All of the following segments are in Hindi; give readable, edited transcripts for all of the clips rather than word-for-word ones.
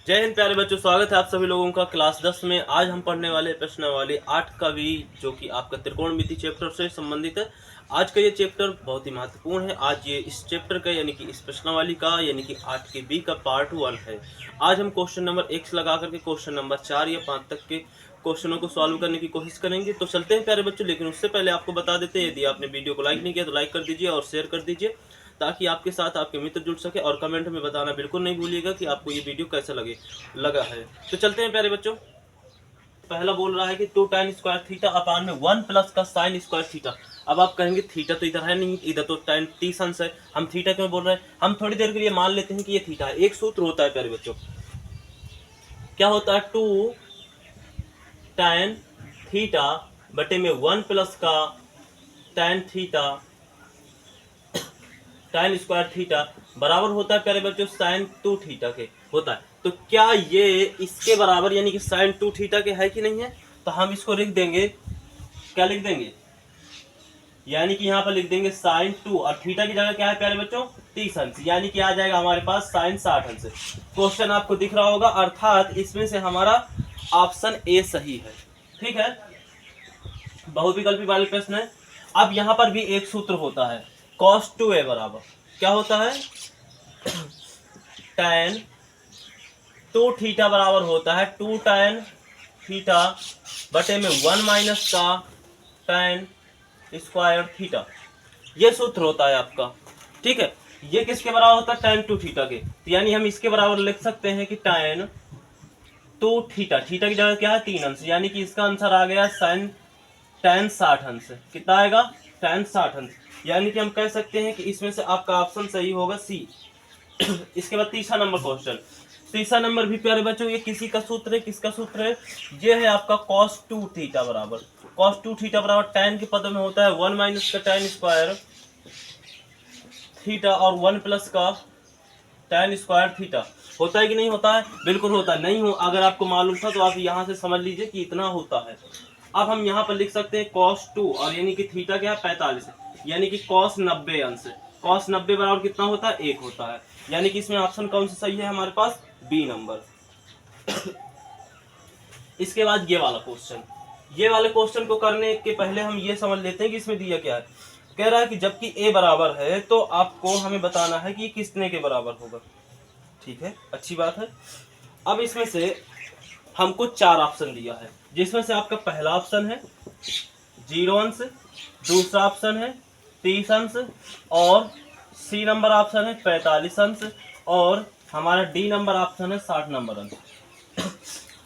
जय हिंद प्यारे बच्चों, स्वागत है आप सभी लोगों का क्लास 10 में। आज हम पढ़ने वाले प्रश्नावली 8 का भी, जो कि आपका त्रिकोणमिति चैप्टर से संबंधित है। आज का ये चैप्टर बहुत ही महत्वपूर्ण है। आज ये इस चैप्टर का यानी कि इस प्रश्नावली का यानी कि 8 के बी का पार्ट 1 है। आज हम क्वेश्चन नंबर 1 से लगा करके क्वेश्चन नंबर 4 या 5 तक के क्वेश्चनों को सॉल्व करने की कोशिश करेंगे। तो चलते हैं प्यारे बच्चों, लेकिन उससे पहले आपको बता देते हैं, यदि आपने वीडियो को लाइक नहीं किया तो लाइक कर दीजिए और शेयर कर दीजिए, ताकि आपके साथ आपके मित्र जुड़ सके। और कमेंट में बताना बिल्कुल नहीं भूलिएगा कि आपको ये वीडियो कैसा लगा है। तो चलते हैं प्यारे बच्चों। पहला बोल रहा है कि 2 tan स्क्वायर थीटा अपान में 1 प्लस का साइन स्क्वायर थीटा। अब आप कहेंगे थीटा तो इधर है नहीं, इधर तो tan t सन्स है, हम थीटा क्यों बोल रहे हैं। हम थोड़ी देर के लिए मान लेते हैं कि ये थीटा है। एक सूत्र होता है प्यारे बच्चों, क्या होता है, 2 tan थीटा बटे में 1 प्लस का tan theta tan square theta बराबर होता है प्यारे बच्चों sin 2 थीटा के होता है। तो क्या ये इसके बराबर यानी कि sin 2 थीटा के है कि नहीं है। तो हम इसको लिख देंगे, क्या लिख देंगे, यानी कि यहाँ पर लिख देंगे sin 2 और थीटा की जगह क्या है प्यारे बच्चों 30 अंश, यानी कि आ जाएगा हमारे पास sin 60 अंश। क्वेश्चन आपको दिख रहा होगा, अर्थात इसमें से हमारा ऑप्शन ए सही है। ठीक है, बहुविकल्पी वाले प्रश्न है। अब यहाँ पर भी एक सूत्र होता है, cos 2a बराबर क्या होता है, tan 2 थीटा बराबर होता है 2 tan थीटा बटे में 1 माइनस का tan स्क्वायर थीटा। ये सूत्र होता है आपका। ठीक है, ये किसके बराबर होता है, tan 2 थीटा के। तो यानी हम इसके बराबर लिख सकते हैं कि tan 2 थीटा, थीटा की जगह क्या है 3 अंश, यानी कि इसका आंसर आ गया sin tan 60 अंश। कितना आएगा, tan 60 अंश। यानी कि हम कह सकते हैं कि इसमें से आपका ऑप्शन सही होगा सी। इसके बाद तीसरा नंबर क्वेश्चन। तीसरा नंबर भी प्यारे बच्चों ये किसी का सूत्र है, किसका सूत्र है, ये है आपका cos 2 थीटा बराबर, cos 2 थीटा बराबर tan के पद में होता है 1 माइनस का tan स्क्वायर थीटा और 1 प्लस का tan स्क्वायर थीटा। होता है कि नहीं होता है, बिल्कुल होता है। नहीं हो अगर आपको मालूम था तो आप यहाँ से समझ लीजिए कि इतना होता है। अब हम यहाँ पर लिख सकते हैं cos 2 और यानी कि थीटा क्या है 45, यानी कि cos 90 अंश। cos 90 बराबर कितना होता है, 1 होता है। यानी कि इसमें ऑप्शन कौन सा सही है हमारे पास, बी नंबर। इसके बाद ये वाला क्वेश्चन, ये वाले क्वेश्चन को करने के पहले हम ये समझ लेते हैं कि इसमें दिया क्या है। कह रहा है कि जबकि a बराबर है तो आपको हमें बताना है कि कितने के बराबर होगा। ठीक है, अच्छी बात है। अब इसमें से हमको 4 ऑप्शन दिया है, जिसमें से आपका पहला ऑप्शन है 0 अंश, दूसरा ऑप्शन है 30 अंश और सी नंबर ऑप्शन है 45 अंश और हमारा डी नंबर ऑप्शन है 60 नंबर अंश।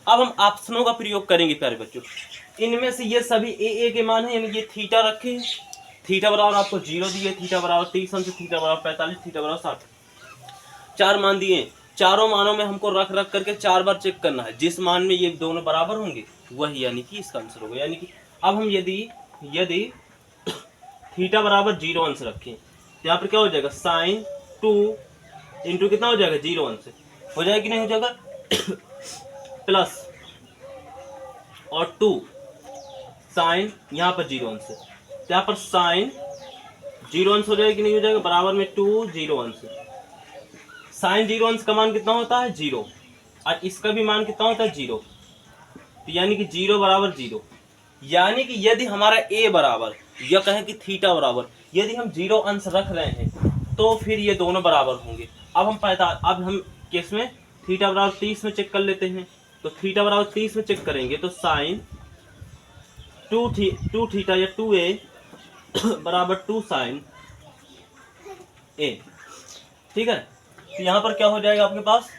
अब हम ऑप्शनों का प्रयोग करेंगे प्यारे बच्चों। इनमें से ये सभी ए के मान है, यानी ये थीटा रखे हैं, थीटा बराबर आपको 0 दिए, थीटा बराबर 30 अंश, थीटा बराबर 45, थीटा बराबर 60, 4 मान दिए। चारों मानों में हमको रख करके 4 बार चेक करना है, जिस मान में ये दोनों बराबर होंगे वही यानी कि इसका आंसर होगा। यानी कि अब हम यदि थीटा बराबर 0 अंश रखें तो यहाँ पर क्या हो जाएगा, साइन 2 इंटू कितना हो जाएगा 0 अंश, हो जाएगा कि नहीं हो जाएगा, प्लस और 2 साइन यहाँ पर 0 अंश, तो यहाँ पर साइन 0 अंश हो जाएगा कि नहीं हो जाएगा, बराबर में 2 0 अंश। साइन 0 अंश का मान कितना होता है 0 और इसका भी मान कितना होता है 0, तो यानी कि 0 बराबर 0। यानी कि यदि हमारा a बराबर या कहें कि थीटा बराबर यदि हम 0 अंश रख रहे हैं तो फिर ये दोनों बराबर होंगे। अब हम किस में, थीटा बराबर 30 में चेक कर लेते हैं। तो थीटा बराबर 30 में चेक करेंगे तो साइन 2 थीटा या 2a बराबर 2 साइन a। ठीक है, तो यहाँ पर क्या हो जाएगा आपके पास,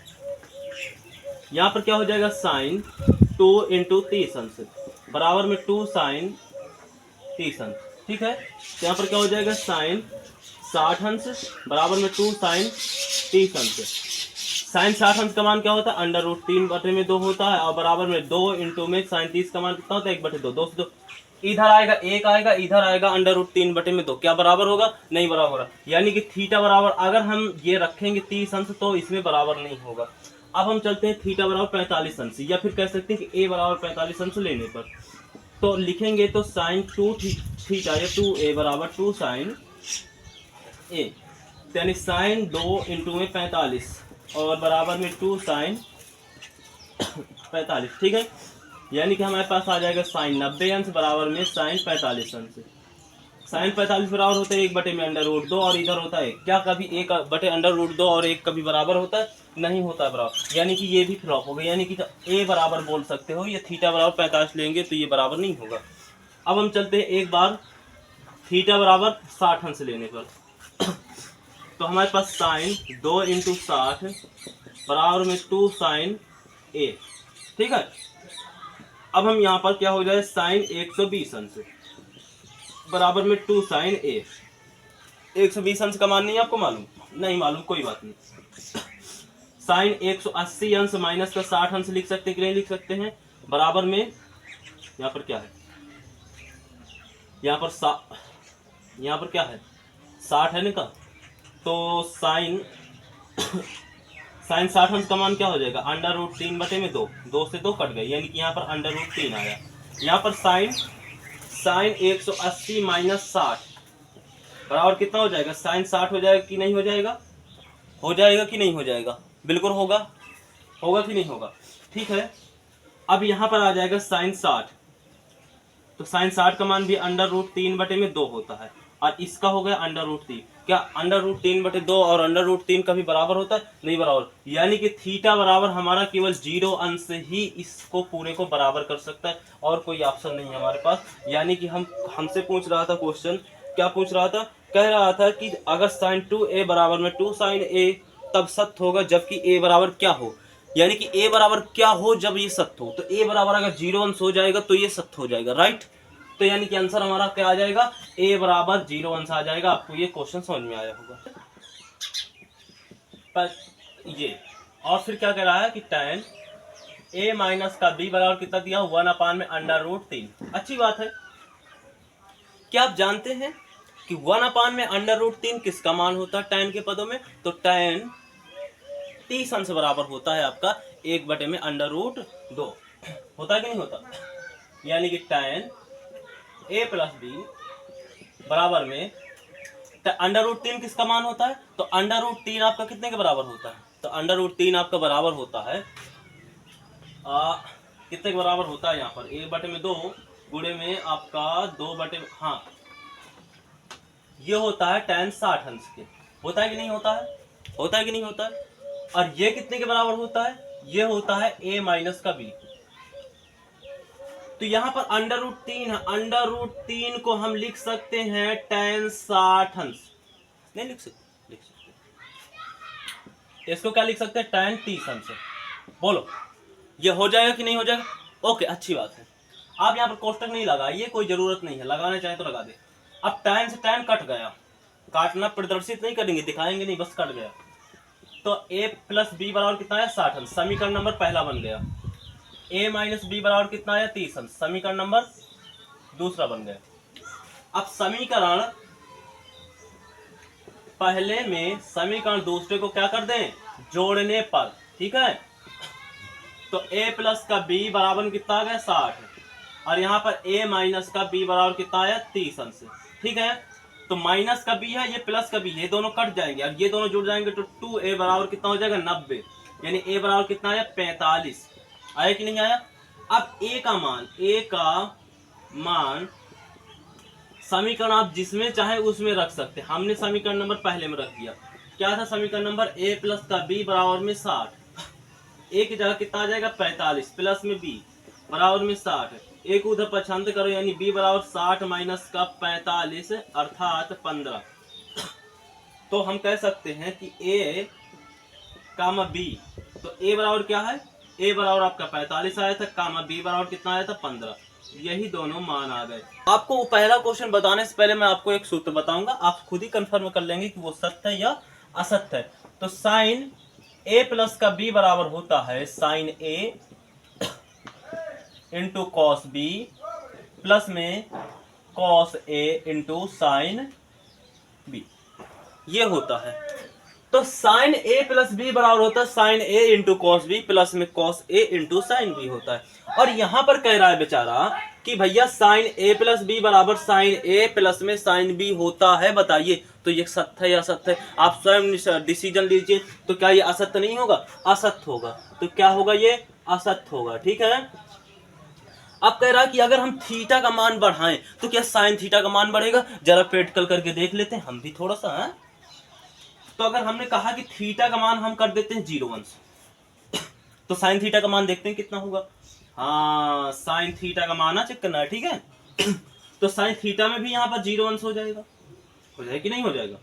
यहाँ पर क्या हो जाएगा साइन 2 इंटू 30 अंश बराबर में 2 साइन 30 अंश। ठीक है, तो यहाँ पर क्या हो जाएगा साइन 60 अंश बराबर में 2 साइन 30 अंश। साइन 60 अंश का मान क्या होता है, अंडर रूट 3/2 होता है और बराबर में 2 इंटू में साइन 30 का मान कितना होता है 1/2, 2 से 2 इधर आएगा 1 आएगा, इधर आएगा अंडर रूट 3/2, क्या बराबर होगा, नहीं बराबर होगा। यानी कि थीटा बराबर अगर हम ये रखेंगे 30 अंश तो इसमें बराबर नहीं होगा। अब हम चलते हैं थीटा बराबर 45 अंश, या फिर कह सकते हैं कि a बराबर 45 अंश लेने पर तो लिखेंगे तो साइन 2 थीटा या 2a बराबर 2 साइन a, यानी साइन 2 इंटू में 45 और बराबर में 2 साइन 45, ठीक है। यानी कि हमारे पास आ जाएगा साइन 90 अंश बराबर में साइन 45 अंश। साइन 45 बराबर होता है 1/√2 और इधर होता है क्या, कभी 1/√2 और 1 कभी बराबर होता है, नहीं होता है बराबर, यानी कि ये भी फ्लॉप हो गया। यानी कि ए बराबर बोल सकते हो, ये थीटा बराबर 45 लेंगे तो ये बराबर नहीं होगा। अब हम चलते हैं एक बार थीटा बराबर 60 अंश लेने पर। तो हमारे पास साइन 2 × 60 बराबर में 2 साइन ए, ठीक है। अब हम यहाँ पर क्या हो जाए, साइन 120 अंश बराबर में 2 साइन ए। 120 अंश का मान नहीं आपको मालूम, नहीं मालूम, कोई बात नहीं। साइन 180 अंश माइनस का 60 अंश लिख सकते हैं कि नहीं लिख सकते हैं, बराबर में यहाँ पर क्या है, यहाँ पर क्या है 60 है ना का, तो साइन 60 अंश का मान क्या हो जाएगा, √3/2, 2 से 2 कट गए, यानी कि यहाँ पर √3 आया। यहाँ पर साइन 180 माइनस 60 बराबर कितना हो जाएगा, साइन 60 हो जाएगा कि नहीं हो जाएगा, हो जाएगा कि नहीं हो जाएगा, बिल्कुल होगा, होगा कि नहीं होगा, ठीक है। अब यहाँ पर आ जाएगा साइन 60, तो साइन 60 का मान भी √3/2 होता है, और इसका हो गया √3। क्या √3/2 और √3 का भी बराबर होता है, नहीं बराबर, यानी कि थीटा बराबर हमारा केवल 0 अंश ही इसको पूरे को बराबर कर सकता है, और कोई ऑप्शन नहीं है हमारे पास। यानी कि हमसे पूछ रहा था क्वेश्चन, क्या पूछ रहा था, कह रहा था कि अगर साइन 2a बराबर में 2 साइन a तब सत्य होगा जबकि a बराबर क्या हो, यानी कि a बराबर क्या हो जब ये सत्य हो, तो a बराबर अगर 0 अंश हो जाएगा तो ये सत्य हो जाएगा, राइट। तो यानी कि आंसर हमारा क्या आ जाएगा, a बराबर 0 अंश आ जाएगा। आपको ये क्वेश्चन समझ में आया होगा। पर ये और फिर क्या कह रहा है कि tan a माइनस का b बराबर कितना दिया, 1/√3। अच्छी बात है। क्या आप जानते हैं कि 1/√3 किसका मान होता है tan के पदों में, तो tan 30 अंश बराबर होता है आपका 1/√2, होता है कि नहीं होता। यानी कि tan a प्लस b बराबर में √3 किसका मान होता है, तो √3 आपका कितने के बराबर होता है, तो √3 आपका बराबर होता है कितने के बराबर होता है, यहाँ पर 1/2 गुणे में आपका 2 हाँ ये होता है tan 60 अंश के, होता है कि नहीं होता है, होता है कि नहीं होता है। और ये कितने के बराबर होता है, ये होता है a माइनस का b। तो यहाँ पर √3 है, √3 को हम लिख सकते हैं tan 60 अंश, नहीं लिख सकते, इसको क्या लिख सकते हैं, tan 30 अंश। बोलो ये हो जाएगा कि नहीं हो जाएगा, ओके अच्छी बात है। आप यहाँ पर कोष्टक नहीं लगाइए, कोई जरूरत नहीं है, लगाना चाहे तो लगा दे। अब tan से tan कट गया, काटना प्रदर्शित नहीं करेंगे, दिखाएंगे नहीं, बस कट गया, तो a प्लस b बराबर कितना है 60 अंश, समीकरण नंबर पहला बन गया। a माइनस b बराबर कितना है 30 अंश, समीकरण नंबर दूसरा बन गया। अब समीकरण पहले में समीकरण दूसरे को क्या कर दें, जोड़ने पर, ठीक है। तो a प्लस का b बराबर कितना आ गया 60, और यहाँ पर a माइनस का b बराबर कितना आया 30 अंश, ठीक है। तो माइनस का b है, ये प्लस का b है, ये दोनों कट जाएंगे, और ये दोनों जुड़ जाएंगे तो 2a बराबर कितना हो जाएगा 90, यानी a बराबर कितना आया 45, आया कि नहीं आया। अब a का मान समीकरण आप जिसमें चाहे उसमें रख सकते हैं, हमने समीकरण नंबर पहले में रख दिया, क्या था समीकरण नंबर, a प्लस का b बराबर में 60, a की जगह कितना आ जाएगा 45 प्लस में b बराबर में 60, एक उधर पछांत करो, यानी b बराबर 60 माइनस का 45 अर्थात 15। तो हम कह सकते हैं कि a कामा b, तो a बराबर क्या है, a बराबर आपका 45 आया था, कामा b बराबर कितना आया था 15, यही दोनों मान आ गए। आपको पहला क्वेश्चन बताने से पहले मैं आपको एक सूत्र बताऊंगा, आप खुद ही कंफर्म कर लेंगे कि वो सत्य है या असत्य है। तो साइन a प्लस का b बराबर होता है sine a into cos b plus में cos a into sine b, ये होता है। तो साइन a प्लस b बराबर होता है sine a into cos b plus में cos a into sine b होता है। और यहां पर कह रहा है बेचारा कि भैया साइन a प्लस b बराबर साइन a प्लस में साइन b होता है, बताइए तो ये सत्य है या असत्य है, आप स्वयं डिसीजन लीजिए। तो क्या ये असत्य नहीं होगा, असत्य होगा, तो क्या होगा ये असत्य होगा। ठीक है। अब कह रहा है कि अगर हम थीटा का मान बढ़ाएं तो क्या साइन थीटा का मान बढ़ेगा? जरा प्रैक्टिकल करके देख लेते हैं हम भी थोड़ा सा है? तो अगर हमने कहा कि थीटा का मान हम कर देते हैं 0 अंश, तो साइन थीटा का मान देखते हैं कितना होगा। हाँ, साइन थीटा का मान चेक करना है। ठीक है। तो साइन थीटा में भी यहाँ पर 0 अंश हो जाएगा कि नहीं हो जाएगा?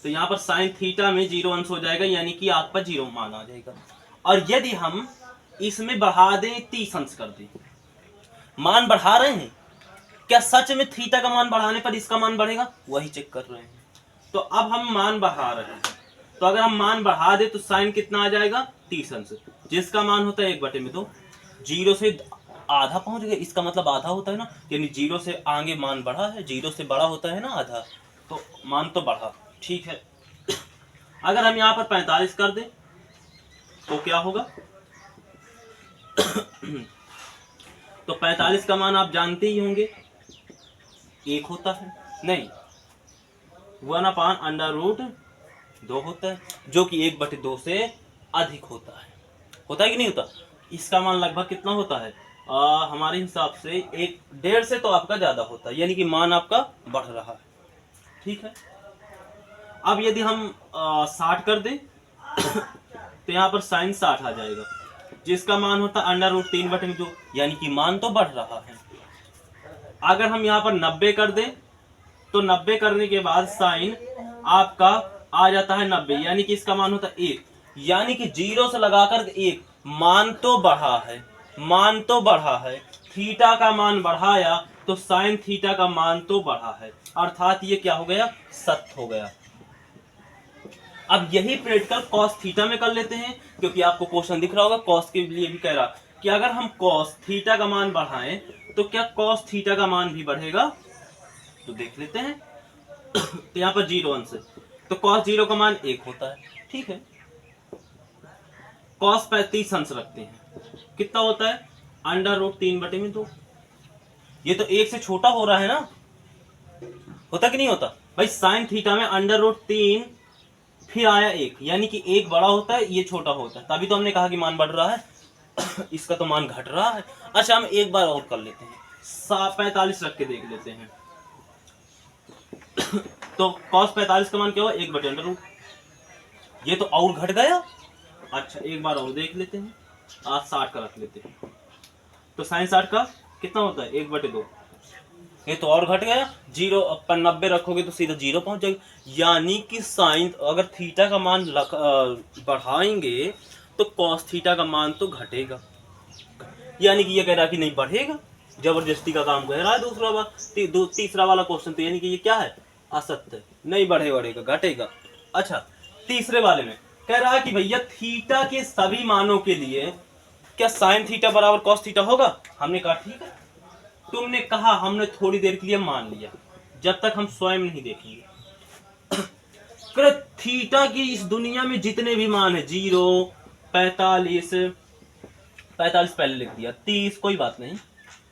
तो यहाँ पर साइन थीटा में 0 अंश हो जाएगा, यानी कि आपका 0 मान आ जाएगा। और यदि हम इसमें बढ़ा दें 30 अंश कर दें, मान बढ़ा रहे हैं, क्या सच में थीटा का मान बढ़ाने पर इसका मान बढ़ेगा? वही चेक कर रहे हैं। तो अब हम मान बढ़ा रहे हैं, तो अगर हम मान बढ़ा दे तो साइन कितना आ जाएगा? 30 अंश, जिसका मान होता है 1/2। 0 से आधा पहुंच गए, इसका मतलब आधा होता है ना, यानी 0 से आगे मान बढ़ा है, 0 से बड़ा होता है ना आधा, तो मान तो बढ़ा। ठीक है। अगर हम यहाँ पर 45 कर दें तो क्या होगा? तो 45 का मान आप जानते ही होंगे, 1 होता है, नहीं 1/√2 होता है, जो कि 1/2 से अधिक होता है। होता है कि नहीं होता? इसका मान लगभग कितना होता है? हमारे हिसाब से 1.5 से तो आपका ज्यादा होता है, यानी कि मान आपका बढ़ रहा है। ठीक है। अब यदि हम 60 कर दें तो यहाँ पर साइन 60 आ जाएगा, जिसका मान होता है √3/2, यानी कि मान तो बढ़ रहा है। अगर हम यहाँ पर 90 कर दें तो 90 करने के बाद साइन आपका आ जाता है 90, यानी कि इसका मान होता है 1, यानी कि 0 से लगाकर 1, मान तो बढ़ा है, मान तो बढ़ा है। थीटा का मान बढ़ाया तो साइन थीटा का मान तो बढ़ा है, अर्थात ये क्या हो गया? सत्य हो गया। अब यही प्रैक्टिकल कॉस थीटा में कर लेते हैं, क्योंकि आपको क्वेश्चन दिख रहा होगा कॉस के लिए भी कह रहा कि अगर हम कॉस थीटा का मान बढ़ाएं तो क्या कॉस थीटा का मान भी बढ़ेगा? तो देख लेते हैं। तो यहाँ पर 0 अंश है, तो कॉस 0 का मान 1 होता है। ठीक है। कॉस 35 अंश रखते हैं, कितना होता है? √3/2। ये तो 1 से छोटा हो रहा है ना, होता कि नहीं होता भाई? साइन थीटा में √3 फिर आया 1, यानी कि 1 बड़ा होता है, ये छोटा होता है, तभी तो हमने कहा कि मान बढ़ रहा है। इसका तो मान घट रहा है। अच्छा, हम एक बार और कर लेते हैं, 45 रख के देख लेते हैं। तो cos 45 का मान क्या हुआ? 1/√। ये तो और घट गया। अच्छा, एक बार और देख लेते हैं, आज 60 का रख लेते हैं। तो साइन 60 का कितना होता है? 1/2। ये तो और घट गया, 0 पर 90 रखोगे तो सीधा 0 पहुंच जाएगा, यानी कि साइन अगर थीटा का मान बढ़ाएंगे तो कॉस थीटा का मान तो घटेगा, यानी कि ये कह रहा है कि नहीं बढ़ेगा। जबरदस्ती का काम कह रहा है दूसरा वाला तीसरा वाला क्वेश्चन, तो यानी कि ये क्या है? असत्य, नहीं बढ़ेगा, घटेगा। अच्छा, तीसरे वाले में कह रहा है कि भैया थीटा के सभी मानों के लिए क्या साइन थीटा बराबर कॉस थीटा होगा? हमने कहा ठीक है। तुमने कहा, हमने थोड़ी देर के लिए मान लिया, जब तक हम स्वयं नहीं देखेंगे। थीटा की इस दुनिया में जितने भी मान है, 0, 45 पहले लिख दिया, 30 कोई बात नहीं,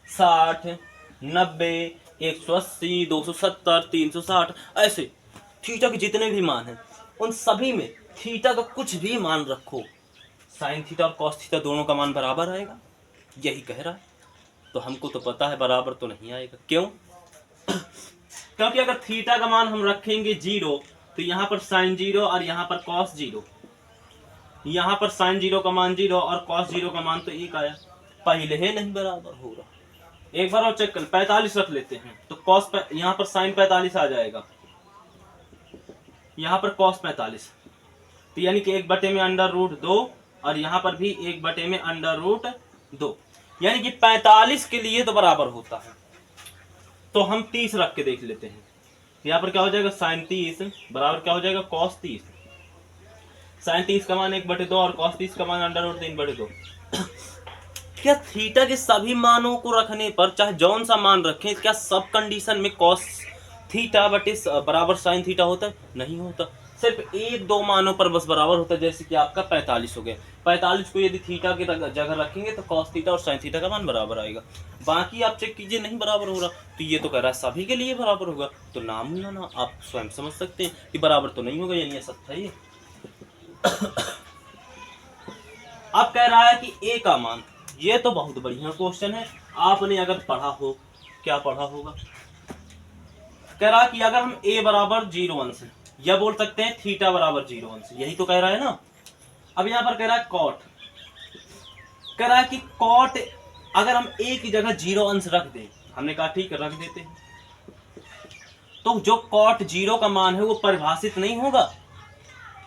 60, 90, 180, 270, 360, ऐसे थीटा के जितने भी मान हैं उन सभी में थीटा का कुछ भी मान रखो, साइन थीटा और कॉस थीटा दोनों का मान बराबर आएगा, यही कह रहा है। तो हमको तो पता है बराबर तो नहीं आएगा। क्यों? क्योंकि अगर थीटा का मान हम रखेंगे 0 तो यहाँ पर साइन 0 और यहाँ पर कॉस 0, यहाँ पर साइन 0 का मान 0 और कॉस 0 का मान तो 1 आया, पहले ही नहीं बराबर हो रहा। एक बार और चेक कर, 45 रख लेते हैं तो कॉस यहाँ पर साइन 45 आ जाएगा, यहाँ पर कॉस 45, तो यानी कि 1/√2 और यहाँ पर भी 1/√2, यानी कि 45 के लिए तो बराबर होता है। तो हम 30 रख के देख लेते हैं, यहाँ पर क्या हो जाएगा? साइन 30 बराबर क्या हो जाएगा? कॉस 30। साइन 30 का मान 1/2 और कॉस 30 का मान √3/2। क्या थीटा के सभी मानों को रखने पर, चाहे जौन सा मान रखें, क्या सब कंडीशन में कॉस थीटा बराबर साइन थीटा होता है? नहीं होता, सिर्फ 1-2 मानों पर बस बराबर होता है, जैसे कि आपका 45 हो गया। 45 को यदि थीटा की जगह रखेंगे तो कॉस थीटा और साइन थीटा का मान बराबर आएगा। बाकी आप चेक कीजिए, नहीं बराबर हो रहा, तो ये तो कह रहा है सभी के लिए बराबर होगा, तो नाम ना आप स्वयं समझ सकते हैं कि बराबर तो नहीं होगा, यानी सत्य है ये। अब कह रहा है कि ए का मान, ये तो बहुत बढ़िया क्वेश्चन है, आपने अगर पढ़ा हो, क्या पढ़ा होगा, कह रहा है कि अगर हम ए बराबर 0 अंश या बोल सकते हैं थीटा बराबर 0 अंश, यही तो कह रहा है ना। अब यहाँ पर कह रहा है कॉट, कह रहा है कि कॉट अगर हम ए की जगह 0 अंश रख दें, हमने कहा ठीक है रख देते हैं, तो जो कॉट 0 का मान है वो परिभाषित नहीं होगा।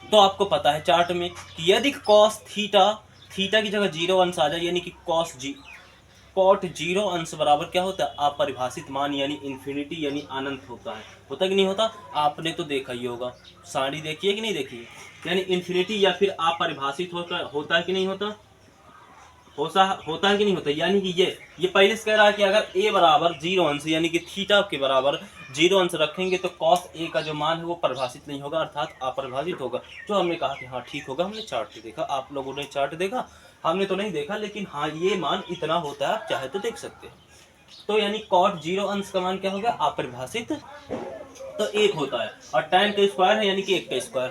तो आपको पता है चार्ट में कि यदि कॉस थीटा, थीटा की जगह 0 अंश आ जाए, यानी कि कॉट 0 अंश बराबर क्या होता है, अपरिभाषित मान, यानी इन्फिनिटी, यानी अनंत होता है कि नहीं होता। आपने तो देखा ही होगा, साड़ी देखी है कि नहीं देखी है, यानी इन्फिनिटी या फिर अपरिभाषित होता है कि नहीं होता, होता है कि नहीं होता। यानी कि ये पहले से कह रहा है कि अगर a बराबर 0 अंश यानी कि थीटा के बराबर 0 अंश रखेंगे तो कॉस a का जो मान है वो परिभाषित नहीं होगा, अर्थात अपरिभाषित होगा। जो हमने कहा कि हाँ ठीक होगा, हमने चार्ट देखा, आप लोगों ने चार्ट देखा, हमने तो नहीं देखा, लेकिन हाँ ये मान इतना होता है, आप चाहे तो देख सकते हैं। तो यानी कॉट 0 अंश का मान क्या हो गया, अपरिभाषित, तो 1 होता है, और tan का स्क्वायर है यानी कि 1 का स्क्वायर,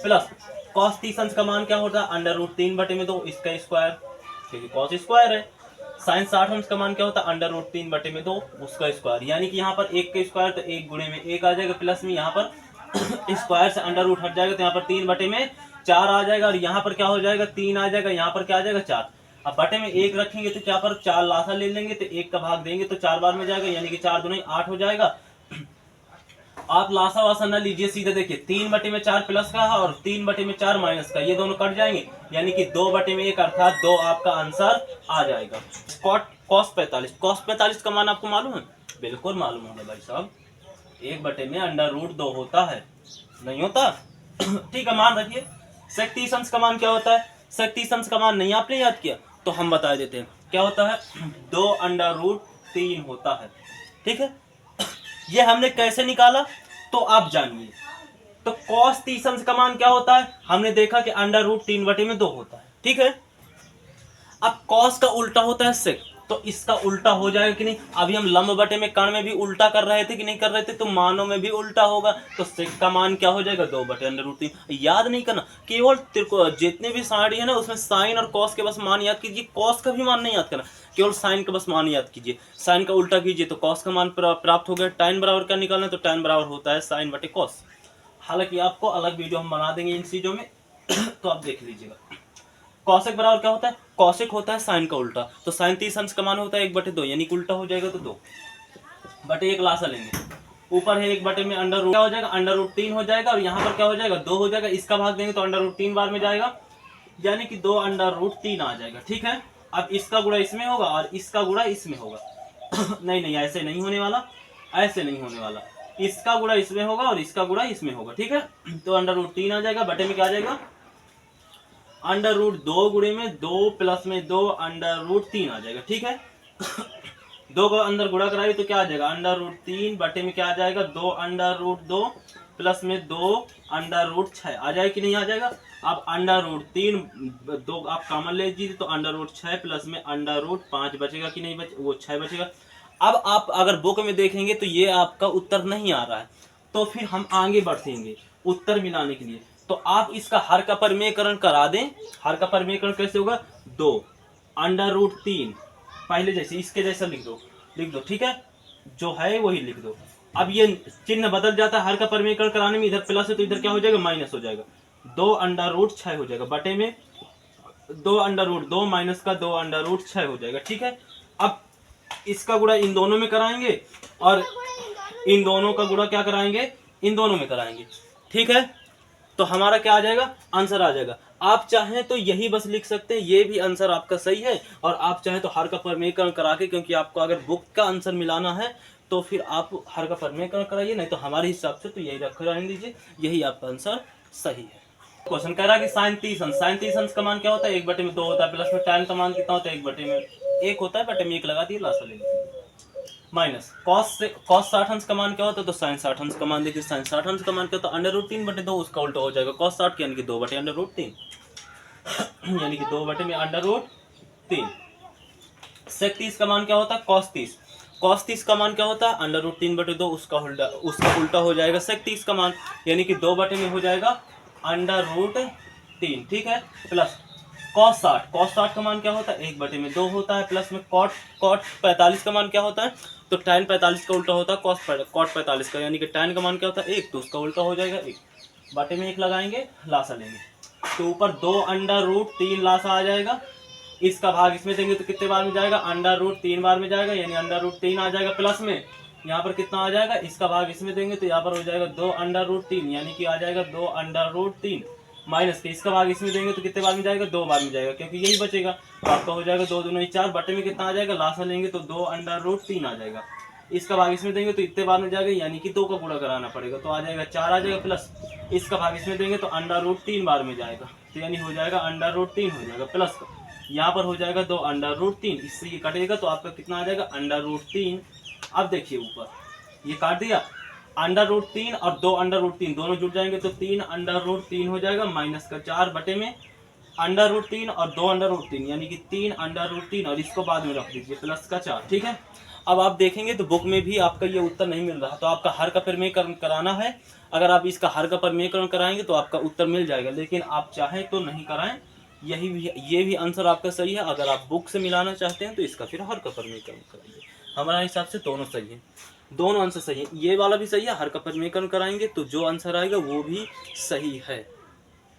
प्लस कॉस 30 अंश का मान क्या होता है, √3/2 इसका स्क्वायर, क्योंकि कॉस स्क्वायर है। साइन 60 अंश का मान क्या होता है, √3/2 उसका स्क्वायर, यानी कि यहाँ पर 1 का स्क्वायर तो 1 गुणे में 1 आ जाएगा, प्लस में यहाँ पर स्क्वायर से अंडर हट जाएगा तो यहाँ पर 3/4 आ जाएगा, और यहाँ पर क्या हो जाएगा 3 आ जाएगा, यहाँ पर क्या आ जाएगा 4। अब बटे में 1 रखेंगे तो क्या पर 4 लासा ले लेंगे तो 1 का भाग देंगे तो 4 बार में जाएगा, यानी कि 4 दूनी 8 हो जाएगा। आप लासा वासा न लीजिए, सीधे देखिए 3/4 प्लस का और 3/4 माइनस का, ये दोनों कट जाएंगे, यानी कि 2/1 अर्थात 2 आपका आंसर आ जाएगा। कॉस 45 का मान आपको मालूम है, बिल्कुल मालूम होगा भाई साहब, 1/√2 होता है, नहीं होता ठीक है, मान रखिए। सेक 30 अंश का मान क्या होता है, सेक 30 अंश का मान नहीं आपने याद किया तो हम बता देते हैं, क्या होता है 2√3 होता है, ठीक है। ये हमने कैसे निकाला तो आप जानिए। तो cos 30 अंश का मान क्या होता है, हमने देखा कि √3/2 होता है, ठीक है। अब cos का उल्टा होता है sec, तो इसका उल्टा हो जाएगा कि नहीं। अभी हम लंब बटे में कर्ण में भी उल्टा कर रहे थे कि नहीं कर रहे थे, तो मानों में भी उल्टा होगा, तो sec का मान क्या हो जाएगा 2/√3। याद नहीं करना, केवल जितने भी साइड है ना उसमें साइन और cos के बस मान याद कीजिए, cos का भी मान नहीं याद करना, केवल साइन का बस मान याद कीजिए। साइन का उल्टा कीजिए तो cos का मान प्राप्त हो गया। tan बराबर क्या निकालना है, तो tan बराबर होता है sin बटे cos। हालांकि आपको अलग वीडियो हम बना देंगे इन चीजों में तो आप देख लीजिएगा। कॉसेक बराबर क्या होता है, कॉसेक होता है साइन का उल्टा, तो साइन 30 अंश का मान होता है 1/2, यानी कि उल्टा हो जाएगा तो 2/1 लासा लेंगे, ऊपर है 1 में अंडर रूट क्या हो जाएगा, √3 हो जाएगा, और यहाँ पर क्या हो जाएगा 2 हो जाएगा, इसका भाग देंगे तो √3 बार में जाएगा, यानी कि 2√3 आ जाएगा, ठीक है। अब इसका गुणा इसमें होगा और इसका गुणा इसमें होगा नहीं ऐसे नहीं होने वाला, ऐसे नहीं होने वाला, इसका गुणा इसमें होगा और इसका गुणा इसमें होगा, ठीक है। तो √3 आ जाएगा, बटे में क्या आ जाएगा √2 गुणे में 2 प्लस में 2 √3 आ जाएगा, ठीक है 2 को अंदर गुणा कराइए तो क्या आ जाएगा √3 बटे में क्या आ जाएगा 2 प्लस में 2 √6 आ जाएगा कि नहीं आ जाएगा। अब √3 2 आप कॉमन ले लीजिए तो √6 प्लस में √5 बचेगा कि नहीं वो 6 बचेगा। अब आप अगर बुक में देखेंगे तो ये आपका उत्तर नहीं आ रहा है, तो फिर हम आगे बढ़ेंगे उत्तर मिलाने के लिए, तो आप इसका हर का परिमेयकरण करा दें। हर का परिमेयकरण कैसे होगा, 2 √3 पहले जैसे इसके जैसा लिख दो, ठीक है, जो है वही लिख दो। अब ये चिन्ह बदल जाता है, हर का परिमेयकरण कराने में इधर प्लस है तो इधर क्या हो जाएगा माइनस हो जाएगा, 2 √6 हो जाएगा, बटे में 2 माइनस का 2 √6 हो जाएगा, ठीक है। अब इसका गुणा इन दोनों में कराएंगे और इन दोनों का गुणा क्या कराएंगे, इन दोनों में कराएंगे, ठीक है। तो हमारा क्या आ जाएगा, आंसर आ जाएगा। आप चाहें तो यही बस लिख सकते हैं, ये भी आंसर आपका सही है, और आप चाहें तो हर का परिमेयकरण करा के, क्योंकि आपको अगर बुक का आंसर मिलाना है तो फिर आप हर का परिमेयकरण कराइए, नहीं तो हमारे हिसाब से तो यही रख रहने दीजिए, यही आपका आंसर सही है। क्वेश्चन कह रहा है कि साइन 30 अंश का मान क्या होता है, 1/2 होता है, प्लस में tan का मान कितना होता है 1/1 होता है, बटे में 1 लगा दिए, लासा ले लीजिए, माइनस cos 60 अंश का मान क्या होता है, तो sin 60 अंश का मान देखिए, sin 60 अंश का मान क्या होता है √3/2, उसका उल्टा हो जाएगा cos 60 यानी कि 2/√3 यानी कि 2/√3। sec 30 का मान क्या होता है, cos 30 का मान क्या होता है √3/2, उसका उल्टा हो जाएगा sec 30 का मान, यानी कि 2 बटे में हो जाएगा √3, ठीक है, प्लस cos 60 का मान क्या होता है 1/2 होता है, प्लस में cot 45 का मान क्या होता है, तो tan 45 का उल्टा होता है cot 45 का, यानी कि tan का मान क्या होता है 1, तो उसका उल्टा हो जाएगा 1 बटे में 1 लगाएंगे, लासा लेंगे तो ऊपर 2√3 लासा आ जाएगा। इसका भाग इसमें देंगे तो कितने बार में जाएगा, √3 बार में जाएगा, यानी √3 आ जाएगा, प्लस में यहाँ पर कितना आ जाएगा, इसका भाग इसमें देंगे तो यहाँ पर हो जाएगा 2√3, यानी कि आ जाएगा 2√3 माइनस के इसका भाग इसमें देंगे तो कितने बार में जाएगा, 2 बार में जाएगा, क्योंकि यही बचेगा तो आपका हो जाएगा 2 दूनी 4 बटे में कितना आ जाएगा, लासा लेंगे तो 2√3 आ जाएगा। इसका भाग इसमें देंगे तो इतने बार में जाएगा, यानी कि 2 का गुणा कराना पड़ेगा तो आ जाएगा 4 आ जाएगा, प्लस इसका भाग इसमें देंगे तो √3 बार में जाएगा, तो यानी हो जाएगा √3 हो जाएगा, प्लस का यहाँ पर हो जाएगा 2√3, इससे ये कटेगा तो आपका कितना आ जाएगा √3। अब देखिए ऊपर ये काट दिया, √3 और 2√3 दोनों जुड़ जाएंगे तो 3√3 हो जाएगा, माइनस का 4 बटे में √3 और 2√3, यानी कि 3√3, और इसको बाद में रख दीजिए प्लस का 4। ठीक है, अब आप देखेंगे तो बुक में भी आपका ये उत्तर नहीं मिल रहा, तो आपका हर का प्रमेयकरण कराना है। अगर आप इसका हर का प्रमेयकरण कराएंगे तो आपका उत्तर मिल जाएगा, लेकिन आप चाहें तो नहीं कराएं, ये भी आंसर आपका सही है। अगर आप बुक से मिलाना चाहते हैं तो इसका फिर हर का प्रमेयकरण कराइए। हमारा हिसाब से दोनों सही है, दोनों आंसर सही है, ये वाला भी सही है, हर का प्रमेयकरण कराएंगे तो जो आंसर आएगा वो भी सही है।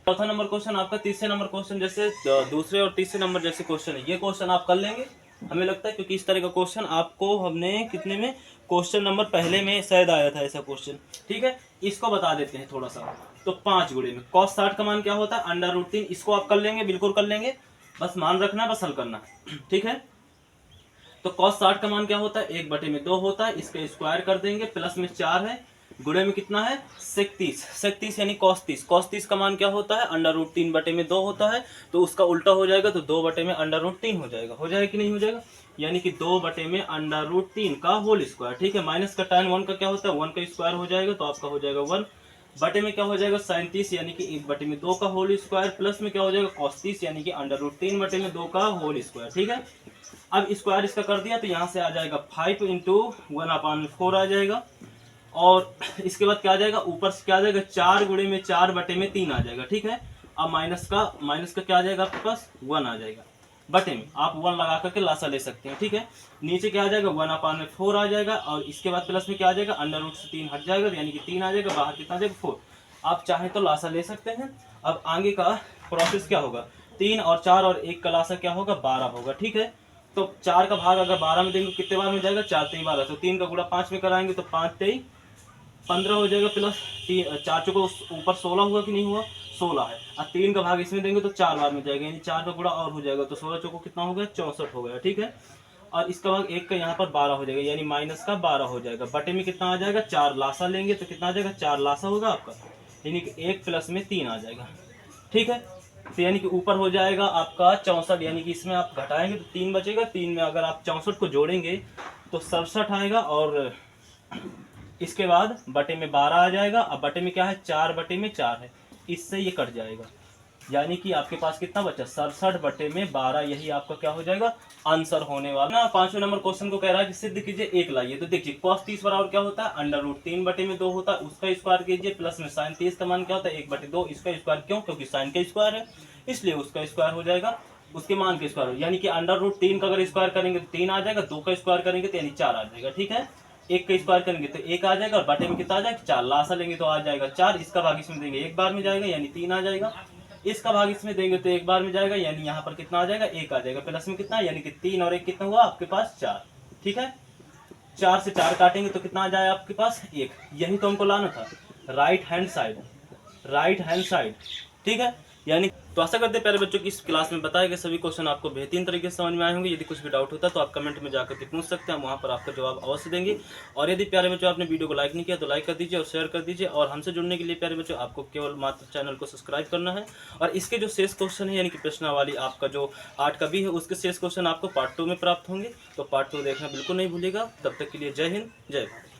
चौथा नंबर क्वेश्चन आपका तीसरे नंबर क्वेश्चन जैसे दूसरे और तीसरे नंबर जैसे क्वेश्चन है, ये क्वेश्चन आप कर लेंगे हमें लगता है, क्योंकि इस तरह का क्वेश्चन आपको हमने कितने में क्वेश्चन नंबर पहले में शायद आया था ऐसा क्वेश्चन। ठीक है, इसको बता देते हैं थोड़ा सा, तो 5 गुणे में cos 60 का मान क्या होता है √3, इसको आप कर लेंगे, बिल्कुल कर लेंगे, बस मान रखना है, बस हल करना है। ठीक है, तो cos 60 का मान क्या होता है 1/2 होता है, इसका स्क्वायर कर देंगे, प्लस में 4 है, गुणे में कितना है 37 यानी cos 30 का मान क्या होता है √3/2 होता है, तो उसका उल्टा हो जाएगा तो 2/में √3 हो जाएगा कि नहीं हो जाएगा, यानी कि 2/में √3 का होल स्क्वायर। ठीक है, माइनस का tan 1 का क्या होता है 1 का स्क्वायर हो जाएगा, तो आपका हो जाएगा 1 बटे में क्या हो जाएगा 37, यानी कि 1/2 का होल स्क्वायर, प्लस में क्या हो जाएगा cos 30, यानी कि √3/2 का होल स्क्वायर। ठीक है, अब स्क्वायर इसका कर दिया तो यहाँ से आ जाएगा 5 × 1/4 आ जाएगा, और इसके बाद क्या आ जाएगा, ऊपर से क्या आ जाएगा 4 गुणे में 4/3 आ जाएगा। ठीक है, अब माइनस का क्या आ जाएगा आपके पास 1 आ जाएगा, बटे में आप 1 लगा करके लासा ले सकते हैं। ठीक है, नीचे क्या आ जाएगा 1/4 आ जाएगा, और इसके बाद प्लस में क्या आ जाएगा √ से 3 हट जाएगा, यानी कि 3 आ जाएगा, बाहर कितना आ जाएगा 4। आप चाहें तो लासा ले सकते हैं। अब आगे का प्रोसेस क्या होगा, 3 और 4 और 1 का लासा क्या होगा 12 होगा। ठीक है, तो 4 का भाग अगर 12 में देंगे कितने बार में जाएगा 4 3 12, तो 3 का गुणा 5 में कराएंगे तो 5 3 15 हो जाएगा, प्लस 4 चौको ऊपर 16 हुआ कि नहीं हुआ 16 है, और 3 का भाग इसमें देंगे तो 4 बार में जाएगा, यानी 4 का गुणा और हो जाएगा, तो 16 चौको कितना हो गया 64 हो गया। ठीक है, और इसका भाग 1 का यहाँ पर 12 हो जाएगा, यानी माइनस का 12 हो जाएगा, बटे में कितना आ जाएगा 4 लासा लेंगे तो कितना आ जाएगा 4 लासा होगा आपका, यानी कि 1 प्लस में 3 आ जाएगा। ठीक है, तो यानी कि ऊपर हो जाएगा आपका 64, यानी कि इसमें आप घटाएंगे तो 3 बचेगा, 3 में अगर आप 64 को जोड़ेंगे तो 67 आएगा, और इसके बाद बटे में 12 आ जाएगा, अब बटे में क्या है 4/4 है, इससे ये कट जाएगा, यानी कि आपके पास कितना बचा 67/12, यही आपका क्या हो जाएगा आंसर होने वाला ना। 5वें नंबर क्वेश्चन को कह रहा है कि सिद्ध कीजिए 1 लाइए, तो देखिए cos 30 बराबर क्या होता है √3/2 होता है, उसका स्क्वायर कीजिए, प्लस में sin 30 का मान क्या होता है 1/2, इसका स्क्वायर क्यों, क्योंकि sin का स्क्वायर है इसलिए उसका स्क्वायर हो जाएगा, उसके मान के स्क्वायर, यानी कि √3 का अगर स्क्वायर करेंगे तो 3 आ जाएगा, 2 का स्क्वायर करेंगे तो यानी 4 आ जाएगा। ठीक है, 1 का स्क्वायर करेंगे तो 1 आ जाएगा, और बटे में कितना आ जाएगा 4, लासा लेंगे तो आ जाएगा 4, इसका भाग इसमें देंगे 1 बार में जाएगा, यानी 3 आ जाएगा, इसका भाग इसमें देंगे तो 1 बार में जाएगा, यानी यहाँ पर कितना आ जाएगा 1 आ जाएगा, प्लस में कितना, यानी कि 3 और 1 कितना हुआ आपके पास 4। ठीक है, 4 से 4 काटेंगे तो कितना आ जाए आपके पास 1, यही तो हमको लाना था, राइट हैंड साइड। ठीक है, यानी तो आशा करते हैं प्यारे बच्चों की इस क्लास में बताए गए सभी क्वेश्चन आपको बेहतरीन तरीके से समझ में आए होंगे। यदि कुछ भी डाउट होता है तो आप कमेंट में जाकर के पूछ सकते हैं, हम वहाँ पर आपका जवाब अवश्य देंगे। और यदि प्यारे बच्चों आपने वीडियो को लाइक नहीं किया तो लाइक कर दीजिए और शेयर कर दीजिए, और हमसे जुड़ने के लिए प्यारे बच्चों आपको केवल मात्र चैनल को सब्सक्राइब करना है। और इसके जो शेष क्वेश्चन है, यानी कि प्रश्नावली आपका जो 8 का भी है, उसके शेष क्वेश्चन आपको पार्ट 2 में प्राप्त होंगे, तो पार्ट 2 देखना बिल्कुल नहीं भूलिएगा। तब तक के लिए जय हिंद, जय भारत।